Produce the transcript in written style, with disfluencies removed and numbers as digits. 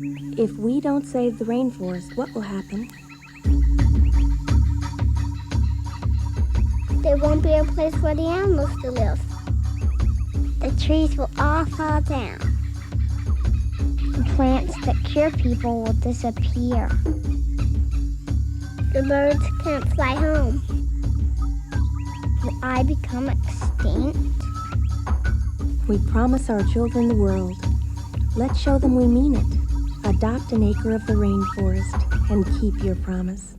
If we don't save the rainforest, what will happen? There won't be a place for the animals to live. The trees will all fall down. The plants that cure people will disappear. The birds can't fly home. Will I become extinct? We promise our children the world. Let's show them we mean it. Adopt an acre of the rainforest and keep your promise.